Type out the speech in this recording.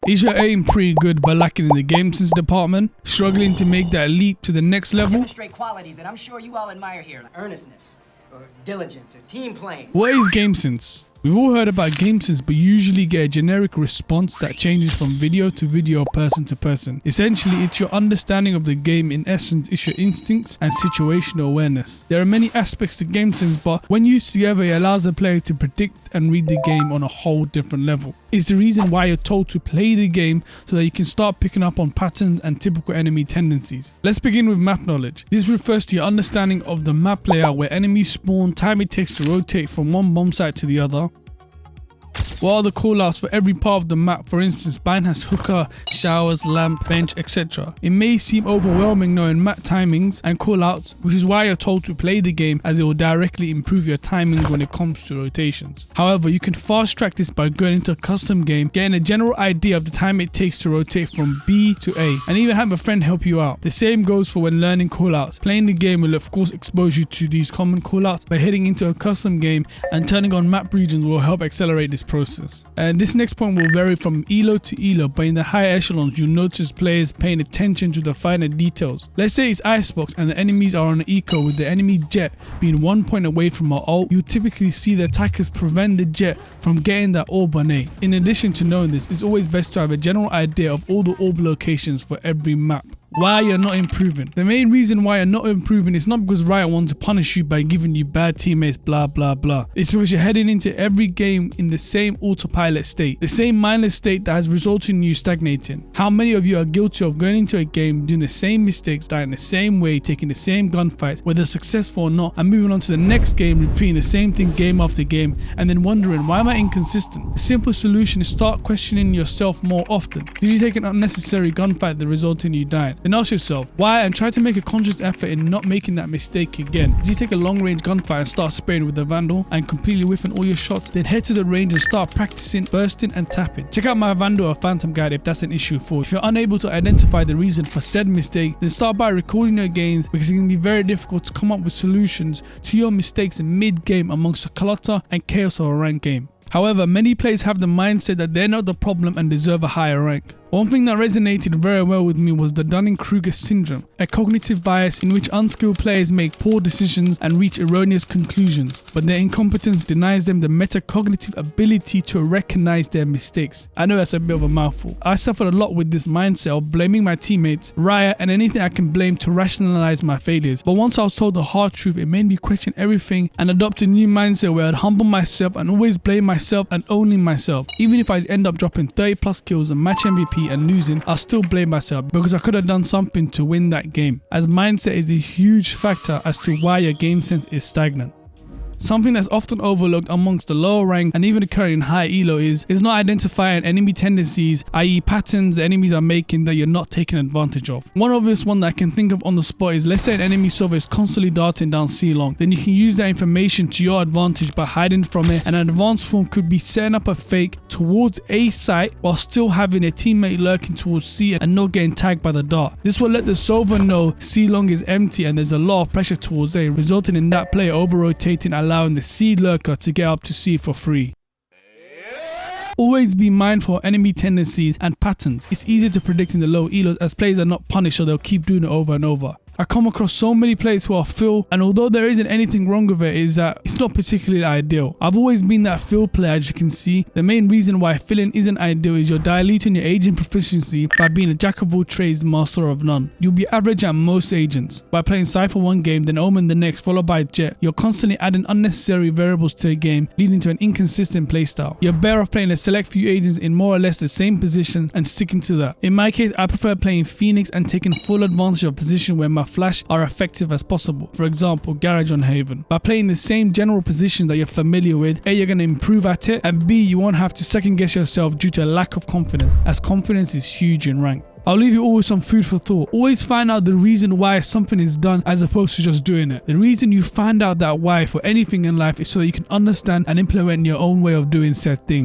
Is your aim pretty good but lacking in the Gamesense department? Struggling to make that leap to the next level? Demonstrate qualities that I'm sure you all admire here, like earnestness, or diligence, or team playing. What is Gamesense? We've all heard about Gamesense, but you usually get a generic response that changes from video to video, person to person. Essentially, it's your understanding of the game. In essence, it's your instincts and situational awareness. There are many aspects to Gamesense, but when used together, it allows the player to predict and read the game on a whole different level. It's the reason why you're told to play the game so that you can start picking up on patterns and typical enemy tendencies. Let's begin with map knowledge. This refers to your understanding of the map layout, where enemies spawn, time it takes to rotate from one bomb site to the other. What are the callouts for every part of the map? For instance, Bind has hookah, showers, lamp, bench, etc. It may seem overwhelming knowing map timings and callouts, which is why you're told to play the game, as it will directly improve your timings when it comes to rotations. However, you can fast track this by going into a custom game, getting a general idea of the time it takes to rotate from B to A, and even have a friend help you out. The same goes for when learning callouts. Playing the game will of course expose you to these common callouts, but heading into a custom game and turning on map regions will help accelerate this process. And this next point will vary from elo to elo, but in the higher echelons you'll notice players paying attention to the finer details. Let's say it's Icebox and the enemies are on an eco with the enemy jet being 1 point away from our ult. You typically see the attackers prevent the jet from getting that orb on A. In addition to knowing this, it's always best to have a general idea of all the orb locations for every map. Why you're not improving? The main reason why you're not improving is not because Riot wants to punish you by giving you bad teammates, blah blah blah. It's because you're heading into every game in the same autopilot state, the same mindless state that has resulted in you stagnating. How many of you are guilty of going into a game, doing the same mistakes, dying the same way, taking the same gunfights, whether successful or not, and moving on to the next game, repeating the same thing game after game, and then wondering, why am I inconsistent? The simple solution is start questioning yourself more often. Did you take an unnecessary gunfight that resulted in you dying? Then ask yourself why, and try to make a conscious effort in not making that mistake again. Did you take a long range gunfight and start spraying with the Vandal and completely whiffing all your shots? Then head to the range and start practicing bursting and tapping. Check out my Vandal or Phantom guide if that's an issue for you. If you're unable to identify the reason for said mistake, then start by recording your gains, because it can be very difficult to come up with solutions to your mistakes in mid-game amongst the clutter and chaos of a ranked game. However, many players have the mindset that they're not the problem and deserve a higher rank. One thing that resonated very well with me was the Dunning-Kruger syndrome, a cognitive bias in which unskilled players make poor decisions and reach erroneous conclusions, but their incompetence denies them the metacognitive ability to recognize their mistakes. I know that's a bit of a mouthful. I suffered a lot with this mindset of blaming my teammates, Riot, and anything I can blame to rationalize my failures. But once I was told the hard truth, it made me question everything and adopt a new mindset where I'd humble myself and always blame myself and only myself. Even if I end up dropping 30 plus kills and match MVP and losing, I'll still blame myself because I could have done something to win that game, as mindset is a huge factor as to why your game sense is stagnant. Something that's often overlooked amongst the lower rank and even occurring in high elo is not identifying enemy tendencies, i.e. patterns the enemies are making that you're not taking advantage of. One obvious one that I can think of on the spot is, let's say an enemy server is constantly darting down C long, then you can use that information to your advantage by hiding from it, and an advanced form could be setting up a fake towards A site while still having a teammate lurking towards C and not getting tagged by the dart. This will let the solver know C long is empty and there's a lot of pressure towards A, resulting in that player over-rotating, allowing the C lurker to get up to C for free. Always be mindful of enemy tendencies and patterns. It's easier to predict in the low elos as players are not punished, so they'll keep doing it over and over. I come across so many players who are fill, and although there isn't anything wrong with it, is that it's not particularly ideal. I've always been that fill player, as you can see. The main reason why filling isn't ideal is you're diluting your agent proficiency by being a jack of all trades, master of none. You'll be average at most agents. By playing Scyfe one game, then Omen the next, followed by Jet, you're constantly adding unnecessary variables to the game, leading to an inconsistent playstyle. You're better off playing a select few agents in more or less the same position and sticking to that. In my case, I prefer playing Phoenix and taking full advantage of a position where my flash are effective as possible. For example, Garage on Haven. By playing the same general positions that you're familiar with, A, you're going to improve at it, and B, you won't have to second guess yourself due to a lack of confidence, as confidence is huge in rank. I'll leave you all with some food for thought. Always find out the reason why something is done as opposed to just doing it. The reason you find out that why for anything in life is so that you can understand and implement your own way of doing said thing.